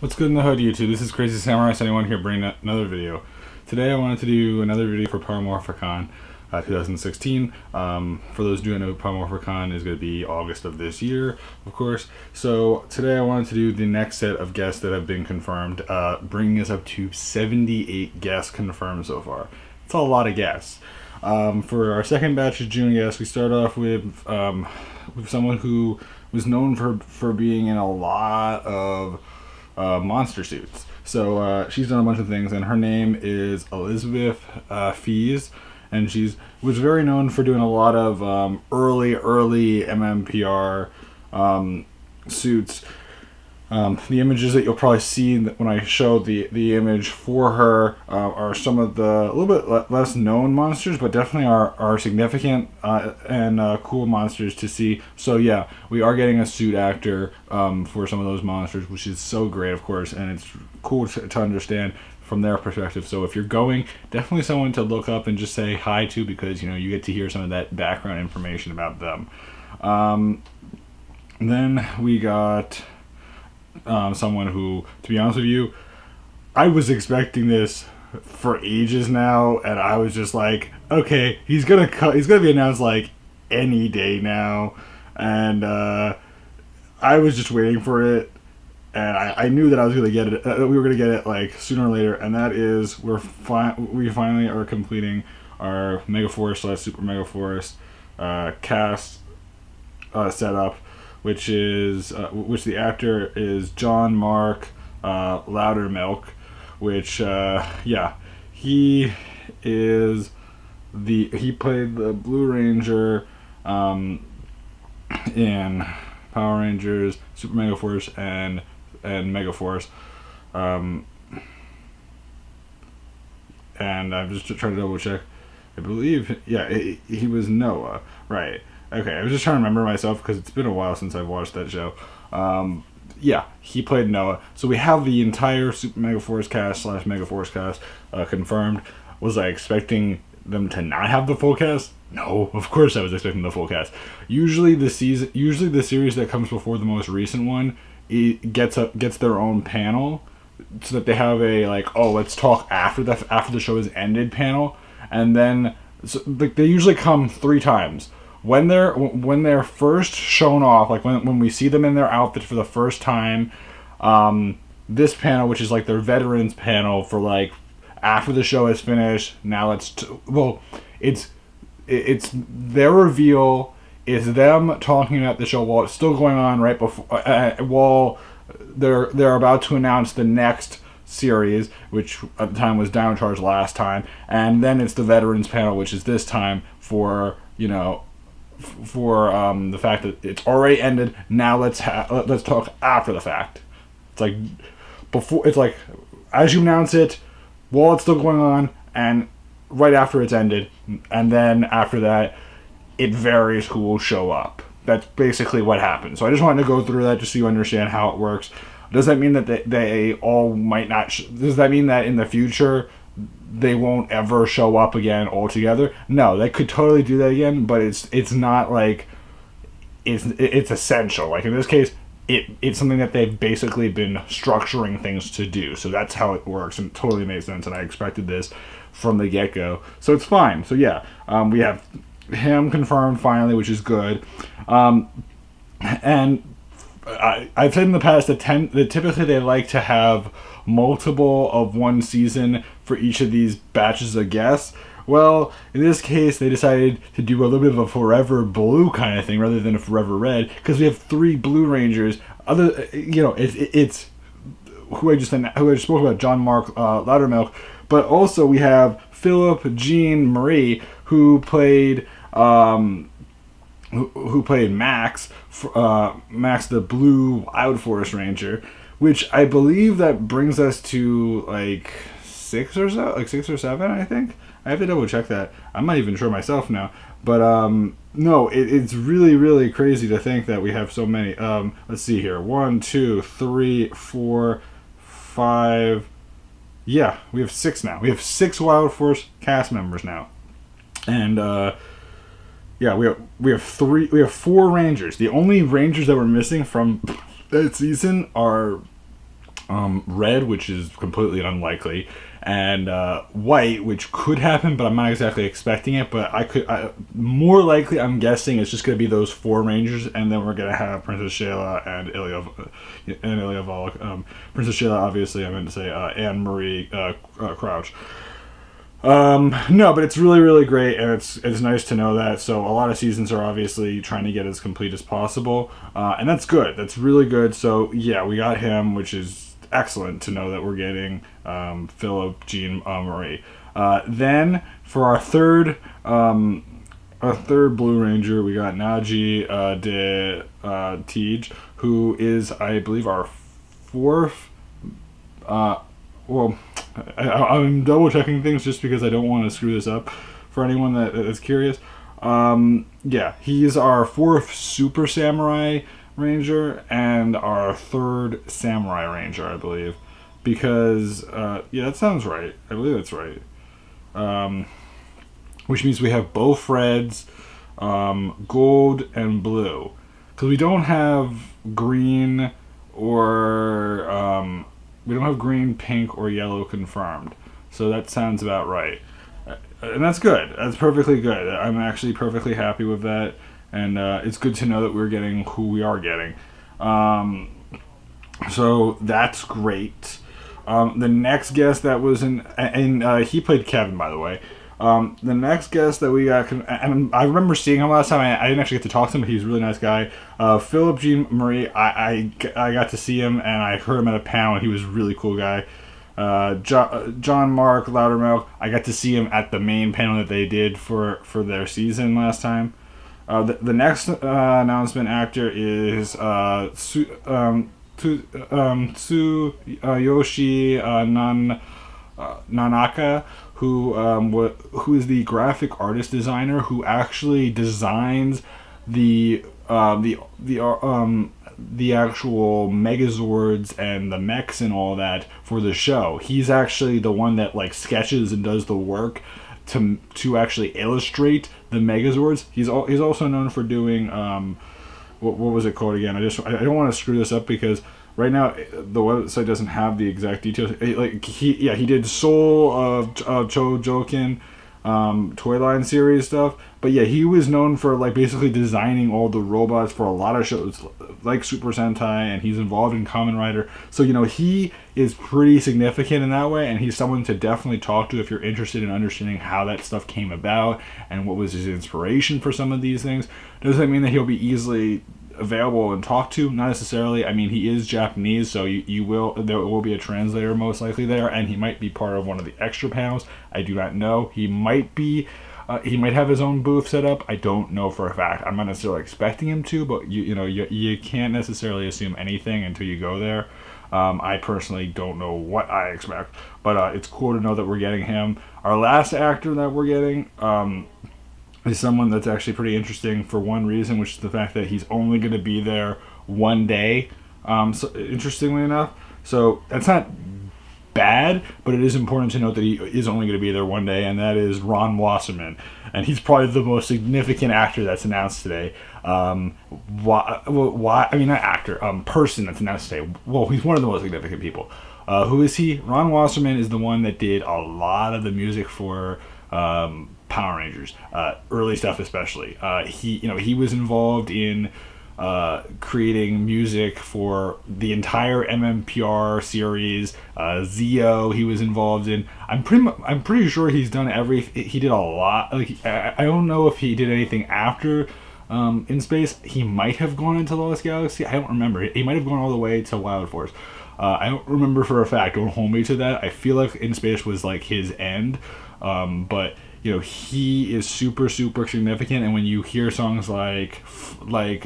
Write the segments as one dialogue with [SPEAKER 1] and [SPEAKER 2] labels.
[SPEAKER 1] What's good in the hood, YouTube? This is Crazy Samurai 71 here bringing another video. Today I wanted to do another video for Power Morphicon 2016. For those who don't know, Power Morphicon is going to be August of this year, of course. So today I wanted to do the next set of guests that have been confirmed, bringing us up to 78 guests confirmed so far. It's a lot of guests. For our second batch of June guests, we start off with someone who was known for being in a lot of monster suits. So she's done a bunch of things, and her name is Elizabeth Fees, and she was very known for doing a lot of early MMPR suits. The images that you'll probably see when I show the image for her are some of the a little bit less known monsters, but definitely are significant and cool monsters to see. So yeah, we are getting a suit actor for some of those monsters, which is so great, of course, and it's cool to understand from their perspective. So if you're going, definitely someone to look up and just say hi to, because you get to hear some of that background information about them. Then we got someone who, to be honest with you, I was expecting this for ages now, and I was just like, okay, he's gonna be announced like any day now, and I was just waiting for it, and I knew that I was gonna get it. We were gonna get it like sooner or later, and that is we finally are completing our Megaforce / Super Megaforce cast setup, which the actor is John Mark Loudermilk, which he played the Blue Ranger in Power Rangers Super Megaforce and Megaforce, and I'm just trying to double check. I believe he was Noah, right? Okay, I was just trying to remember myself because it's been a while since I've watched that show. He played Noah. So we have the entire Super Megaforce cast / Megaforce cast confirmed. Was I expecting them to not have the full cast? No, of course I was expecting the full cast. Usually the series that comes before the most recent one, it gets their own panel, so that they have a let's talk after the show has ended panel, and then they usually come 3 times. When they're first shown off, like when we see them in their outfit for the first time, this panel, which is like their veterans panel for like after the show is finished. Now it's their reveal. It's them talking about the show while it's still going on, right before while they're about to announce the next series, which at the time was Downcharge last time, and then it's the veterans panel, which is this time for the fact that it's already ended. Now let's talk after the fact. It's like before. It's like as you announce it, while it's still going on, and right after it's ended, and then after that, it varies who will show up. That's basically what happens. So I just wanted to go through that just so you understand how it works. Does that mean that they all might not? Does that mean that in the future they won't ever show up again altogether? No, they could totally do that again, but it's not like it's essential. Like in this case, it's something that they've basically been structuring things to do. So that's how it works, and it totally made sense. And I expected this from the get-go, so it's fine. So yeah, we have him confirmed finally, which is good. And I've said in the past that typically they like to have multiple of one season for each of these batches of guests. Well, in this case, they decided to do a little bit of a Forever Blue kind of thing rather than a Forever Red, because we have 3 Blue Rangers. It's who I just spoke about, John Mark Loudermilk, but also we have Philip Jean Marie, who played Max, Max the Blue Wild Forest Ranger, which I believe that brings us to like 6 or 7, I think. I have to double check that. I'm not even sure myself now. But no, it's really, really crazy to think that we have so many. Let's see here. 1, 2, 3, 4, 5. Yeah, we have 6 now. We have 6 Wild Force cast members now. And we have 4 Rangers. The only Rangers that we're missing from that season are red, which is completely unlikely, and white, which could happen, but I'm not exactly expecting it. But more likely, I'm guessing it's just going to be those 4 Rangers, and then we're going to have Princess Shayla and Ilya Volk. Princess Shayla, obviously, I meant to say Anne Marie Crouch. No, but it's really, really great, and it's nice to know that. So a lot of seasons are obviously trying to get as complete as possible, and that's good. That's really good. So yeah, we got him, which is excellent to know that we're getting Philip, Jean Marie. Then for our third Blue Ranger, we got Naji de Tej, who is, I believe, our 4th. I'm double checking things just because I don't want to screw this up for anyone that's curious. Yeah, he's our 4th Super Samurai Ranger and our 3rd Samurai Ranger, I believe. Because, yeah, that sounds right. I believe that's right. Which means we have both reds, gold, and blue. Because we don't have green or... we don't have green, pink, or yellow confirmed. So that sounds about right. And that's good. That's perfectly good. I'm actually perfectly happy with that. And it's good to know that we're getting who we are getting. So that's great. The next guest that was in... And he played Kevin, by the way. The next guest that we got... And I remember seeing him last time. I didn't actually get to talk to him, but he's a really nice guy. Philip Jean Marie, I got to see him, and I heard him at a panel, and he was a really cool guy. John Mark Loudermilk, I got to see him at the main panel that they did for their season last time. The next announcement actor is Yoshin Na Naka, who is the graphic artist designer who actually designs the actual megazords and the mechs and all that for the show. He's actually the one that like sketches and does the work to actually illustrate the megazords. He's also known for doing what was it called again? I don't want to screw this up because right now the website doesn't have the exact details. He did Soul of Chojokin, toy line series stuff. But yeah, he was known for like basically designing all the robots for a lot of shows like Super Sentai, and he's involved in Kamen Rider. So he is pretty significant in that way, and he's someone to definitely talk to if you're interested in understanding how that stuff came about and what was his inspiration for some of these things. Does that mean that he'll be easily available and talk to? Not necessarily. I mean, he is Japanese, so there will be a translator most likely there, and he might be part of one of the extra panels. I do not know. He might have his own booth set up. I don't know for a fact. I'm not necessarily expecting him to, but you can't necessarily assume anything until you go there. I personally don't know what I expect, but it's cool to know that we're getting him. Our last actor that we're getting is someone that's actually pretty interesting for one reason, which is the fact that he's only going to be there one day. So interestingly enough, so that's not bad, but it is important to note that he is only going to be there one day, and that is Ron Wasserman, and he's probably the most significant actor that's announced today. Person that's announced today. Well, he's one of the most significant people. Who is he? Ron Wasserman is the one that did a lot of the music for Power Rangers, early stuff especially. He was involved in creating music for the entire MMPR series. Zeo he was involved in. I'm pretty sure he's done he did a lot. I don't know if he did anything after In Space. He might have gone into Lost Galaxy. I don't remember. He might have gone all the way to Wild Force. I don't remember for a fact. Don't hold me to that. I feel like In Space was like his end, but he is super, super significant. And when you hear songs like We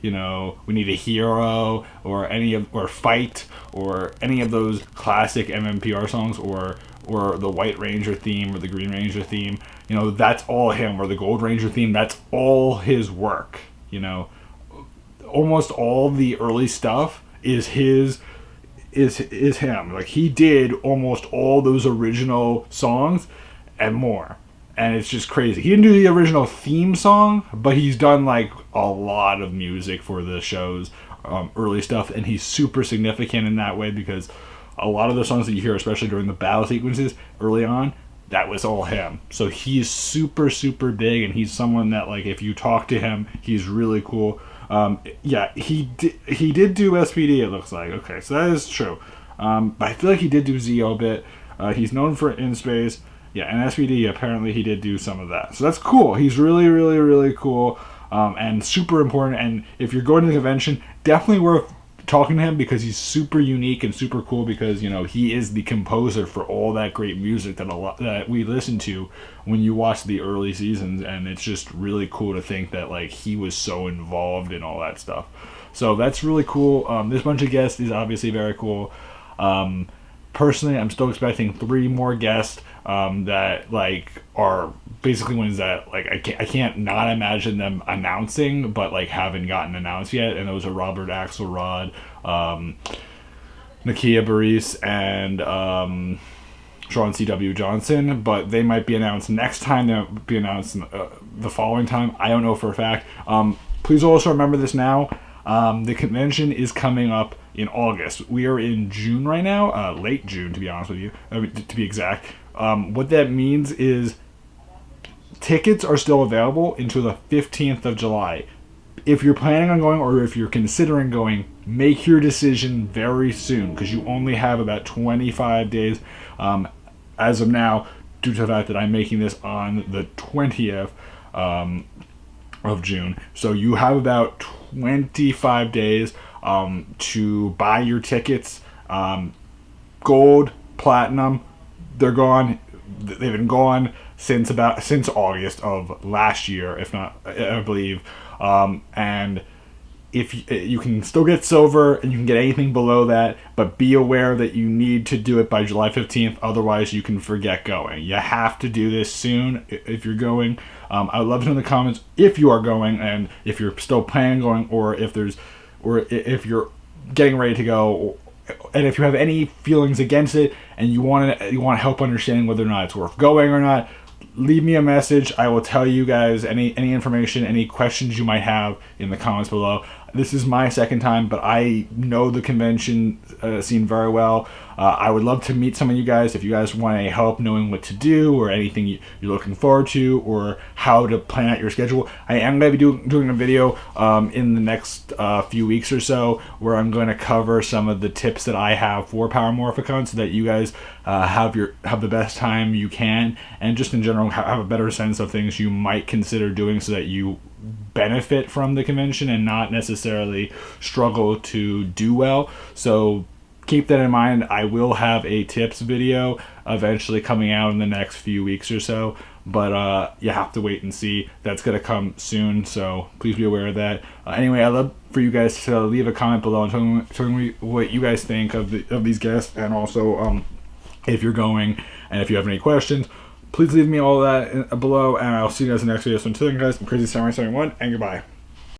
[SPEAKER 1] Need a Hero or Fight or any of those classic MMPR songs or the White Ranger theme or the Green Ranger theme, that's all him, or the Gold Ranger theme, that's all his work. Almost all the early stuff is him. Like, he did almost all those original songs and more, and it's just crazy. He didn't do the original theme song, but he's done like a lot of music for the shows, early stuff, and he's super significant in that way because a lot of the songs that you hear, especially during the battle sequences early on, that was all him. So he's super, super big, and he's someone that, like, if you talk to him, he's really cool. Yeah, he did do SPD, it looks like. Okay, so that is true. But I feel like he did do Zeo a bit. He's known for In Space. Yeah, and SPD, apparently he did do some of that. So that's cool. He's really, really, really cool, and super important. And if you're going to the convention, definitely worth talking to him because he's super unique and super cool because, you know, he is the composer for all that great music that we listen to when you watch the early seasons, and it's just really cool to think that, like, he was so involved in all that stuff. So that's really cool. This bunch of guests is obviously very cool. Personally, I'm still expecting 3 more guests that, like, are basically ones that, like, I can't not imagine them announcing, but, like, haven't gotten announced yet. And those are Robert Axelrod, Nakia Baris, and Sean C.W. Johnson. But they might be announced next time. They'll be announced the following time. I don't know for a fact. Please also remember this now. The convention is coming up in August. We are in June right now, late June to be honest with you, to be exact. What that means is tickets are still available until the 15th of July. If you're planning on going or if you're considering going, make your decision very soon because you only have about 25 days as of now, due to the fact that I'm making this on the 20th of June. So you have about 25 days to buy your tickets. Gold, platinum, they're gone. They've been gone since August of last year, if not, I believe. And if you can still get silver and you can get anything below that, but be aware that you need to do it by July 15th. Otherwise, you can forget going. You have to do this soon if you're going. I would love to know in the comments if you are going and if you're still planning on going, or if you're getting ready to go, and if you have any feelings against it and you want help understanding whether or not it's worth going or not. Leave me a message. I will tell you guys any information, any questions you might have in the comments below. This is my second time, but I know the convention scene very well. I would love to meet some of you guys if you guys want any help knowing what to do or anything you're looking forward to or how to plan out your schedule. I am going to be doing a video in the next few weeks or so where I'm going to cover some of the tips that I have for Power Morphicon so that you guys have the best time you can, and just in general have a better sense of things you might consider doing so that you benefit from the convention and not necessarily struggle to do well. So keep that in mind. I will have a tips video eventually coming out in the next few weeks or so, but you have to wait and see. That's going to come soon, so please be aware of that. Anyway, I'd love for you guys to leave a comment below and tell me what you guys think of these guests, and also if you're going, and if you have any questions, please leave me all that below, and I'll see you guys in the next video. So until then, guys, I'm Crazy Samurai 71, and goodbye.